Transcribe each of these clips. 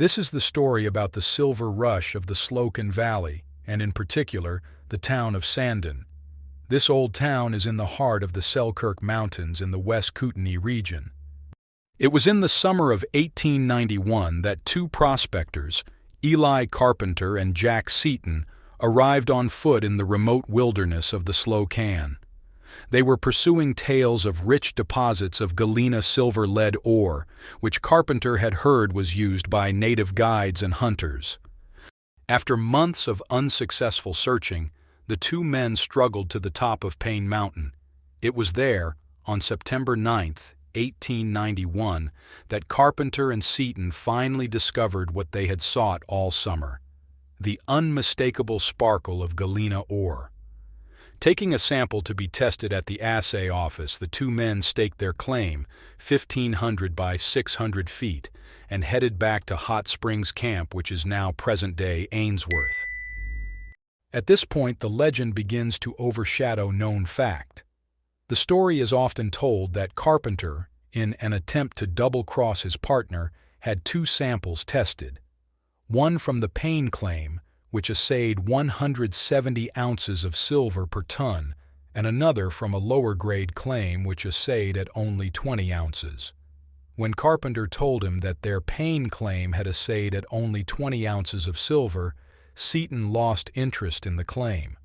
This is the story about the silver rush of the Slocan Valley, and in particular, the town of Sandon. This old town is in the heart of the Selkirk Mountains in the West Kootenay region. It was in the summer of 1891 that two prospectors, Eli Carpenter and Jack Seaton, arrived on foot in the remote wilderness of the Slocan. They were pursuing tales of rich deposits of galena silver-lead ore, which Carpenter had heard was used by native guides and hunters. After months of unsuccessful searching, the two men struggled to the top of Payne Mountain. It was there, on September 9, 1891, that Carpenter and Seaton finally discovered what they had sought all summer: the unmistakable sparkle of galena ore. Taking a sample to be tested at the assay office, the two men staked their claim, 1,500 by 600 feet, and headed back to Hot Springs Camp, which is now present-day Ainsworth. At this point, the legend begins to overshadow known fact. The story is often told that Carpenter, in an attempt to double-cross his partner, had two samples tested. One from the Payne claim, which assayed 170 ounces of silver per ton, and another from a lower-grade claim which assayed at only 20 ounces. When Carpenter told him that their Payne claim had assayed at only 20 ounces of silver, Seaton lost interest in the claim.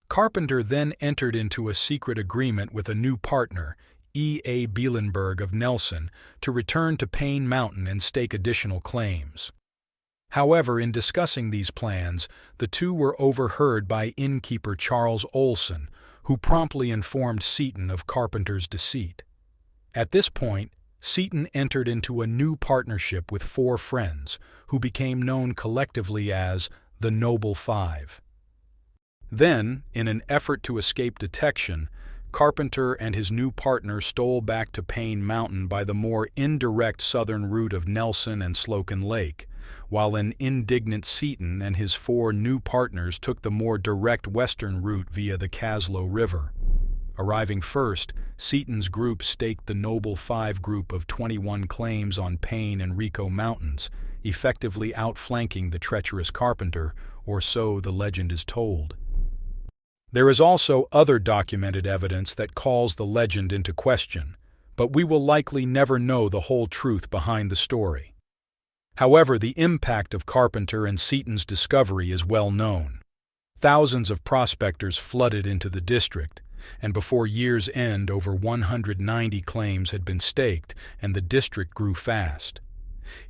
Carpenter then entered into a secret agreement with a new partner, E. A. Bielenberg of Nelson, to return to Payne Mountain and stake additional claims. However, in discussing these plans, the two were overheard by innkeeper Charles Olson, who promptly informed Seaton of Carpenter's deceit. At this point, Seaton entered into a new partnership with four friends, who became known collectively as the Noble Five. Then, in an effort to escape detection, Carpenter and his new partner stole back to Payne Mountain by the more indirect southern route of Nelson and Slocan Lake, while an indignant Seaton and his four new partners took the more direct western route via the Caslow River. Arriving first, Seaton's group staked the Noble Five group of 21 claims on Payne and Rico Mountains, effectively outflanking the treacherous Carpenter, or so the legend is told. There is also other documented evidence that calls the legend into question, but we will likely never know the whole truth behind the story. However, the impact of Carpenter and Seaton's discovery is well known. Thousands of prospectors flooded into the district, and before year's end over 190 claims had been staked, and the district grew fast.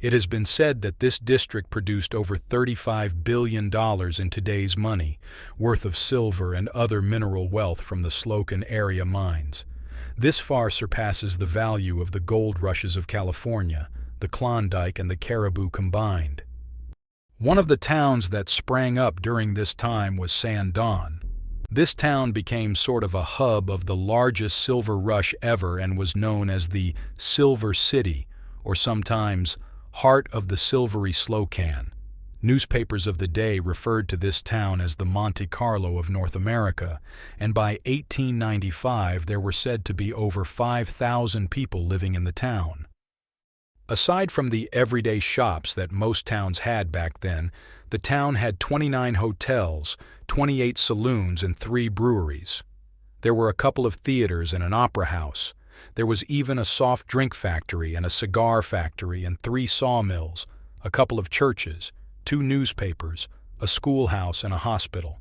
It has been said that this district produced over $35 billion in today's money, worth of silver and other mineral wealth from the Slocan area mines. This far surpasses the value of the gold rushes of California, the Klondike and the Caribou combined. One of the towns that sprang up during this time was Sandon. This town became sort of a hub of the largest silver rush ever and was known as the Silver City, or sometimes Heart of the Silvery Slocan. Newspapers of the day referred to this town as the Monte Carlo of North America, and by 1895 there were said to be over 5,000 people living in the town. Aside from the everyday shops that most towns had back then, the town had 29 hotels, 28 saloons, and 3 breweries. There were a couple of theaters and an opera house. There was even a soft drink factory and a cigar factory and 3 sawmills, a couple of churches, 2 newspapers, a schoolhouse, and a hospital.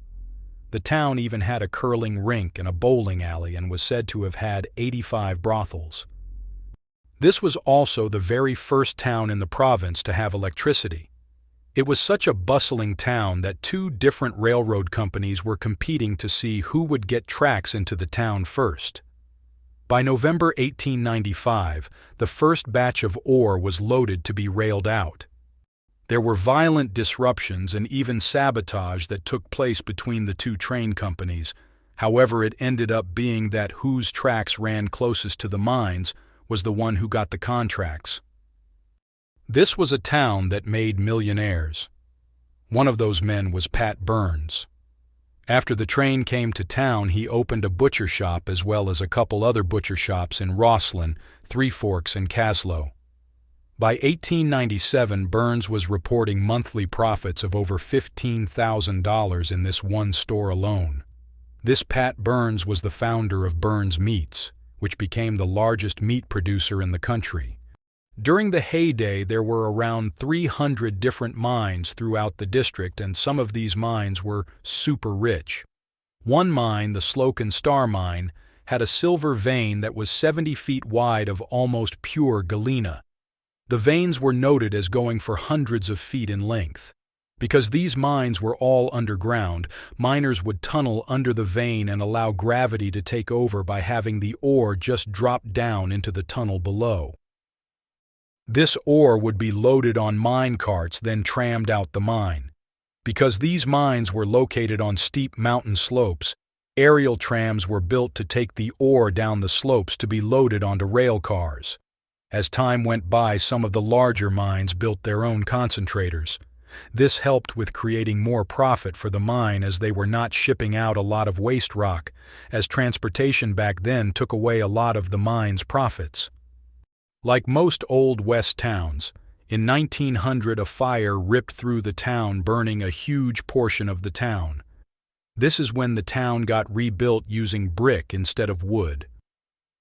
The town even had a curling rink and a bowling alley and was said to have had 85 brothels. This was also the very first town in the province to have electricity. It was such a bustling town that 2 different railroad companies were competing to see who would get tracks into the town first. By November 1895, the first batch of ore was loaded to be railed out. There were violent disruptions and even sabotage that took place between the 2 train companies. However, it ended up being that whose tracks ran closest to the mines was the one who got the contracts. This was a town that made millionaires. One of those men was Pat Burns. After the train came to town, he opened a butcher shop as well as a couple other butcher shops in Rosslyn, Three Forks, and Caslow. By 1897, Burns was reporting monthly profits of over $15,000 in this one store alone. This Pat Burns was the founder of Burns Meats, which became the largest meat producer in the country. During the heyday, there were around 300 different mines throughout the district, and some of these mines were super rich. One mine, the Slocan Star Mine, had a silver vein that was 70 feet wide of almost pure galena. The veins were noted as going for hundreds of feet in length. Because these mines were all underground, miners would tunnel under the vein and allow gravity to take over by having the ore just drop down into the tunnel below. This ore would be loaded on mine carts, then trammed out the mine. Because these mines were located on steep mountain slopes, aerial trams were built to take the ore down the slopes to be loaded onto rail cars. As time went by, some of the larger mines built their own concentrators. This helped with creating more profit for the mine, as they were not shipping out a lot of waste rock, as transportation back then took away a lot of the mine's profits. Like most Old West towns, in 1900 a fire ripped through the town, burning a huge portion of the town. This is when the town got rebuilt using brick instead of wood.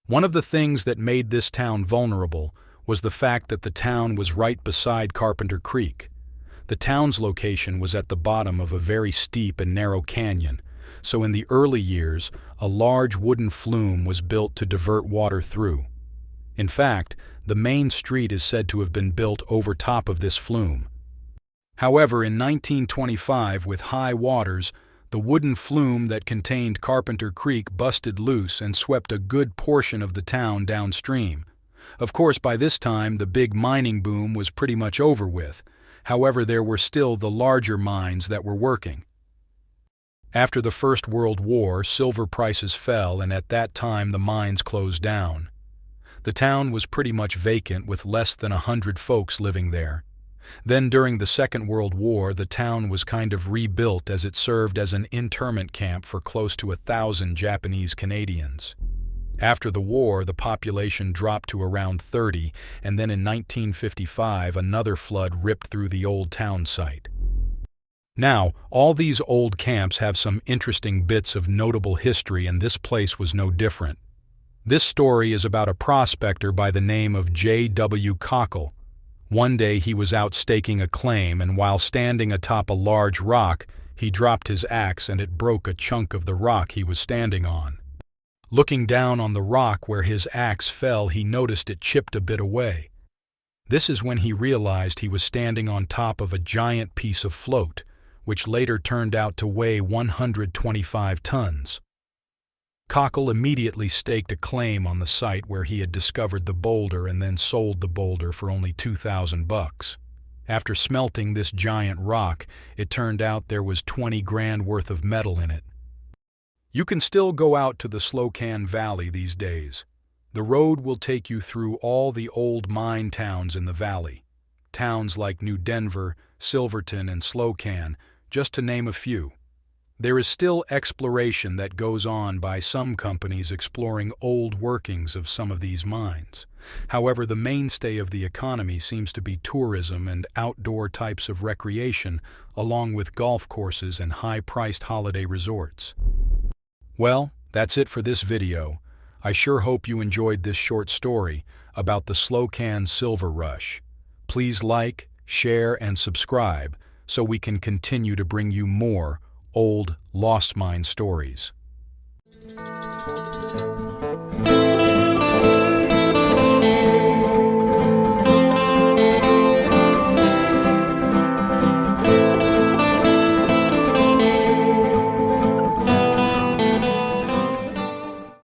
One of the things that made this town vulnerable was the fact that the town was right beside Carpenter Creek. The town's location was at the bottom of a very steep and narrow canyon, so in the early years, a large wooden flume was built to divert water through. In fact, the main street is said to have been built over top of this flume. However, in 1925, with high waters, the wooden flume that contained Carpenter Creek busted loose and swept a good portion of the town downstream. Of course, by this time, the big mining boom was pretty much over with. However, there were still the larger mines that were working. After the First World War, silver prices fell, and at that time the mines closed down. The town was pretty much vacant, with less than 100 folks living there. Then during the Second World War, the town was kind of rebuilt, as it served as an internment camp for close to 1,000 Japanese Canadians. After the war, the population dropped to around 30, and then in 1955 another flood ripped through the old town site. Now, all these old camps have some interesting bits of notable history, and this place was no different. This story is about a prospector by the name of J.W. Cockle. One day he was out staking a claim, and while standing atop a large rock, he dropped his axe and it broke a chunk of the rock he was standing on. Looking down on the rock where his axe fell, he noticed it chipped a bit away. This is when he realized he was standing on top of a giant piece of float, which later turned out to weigh 125 tons. Cockle immediately staked a claim on the site where he had discovered the boulder, and then sold the boulder for only $2,000. After smelting this giant rock, it turned out there was 20 grand worth of metal in it. You can still go out to the Slocan Valley these days. The road will take you through all the old mine towns in the valley. Towns like New Denver, Silverton, and Slocan, just to name a few. There is still exploration that goes on by some companies exploring old workings of some of these mines. However, the mainstay of the economy seems to be tourism and outdoor types of recreation, along with golf courses and high-priced holiday resorts. Well, that's it for this video. I sure hope you enjoyed this short story about the Slocan Silver Rush. Please like, share, and subscribe so we can continue to bring you more old lost mine stories.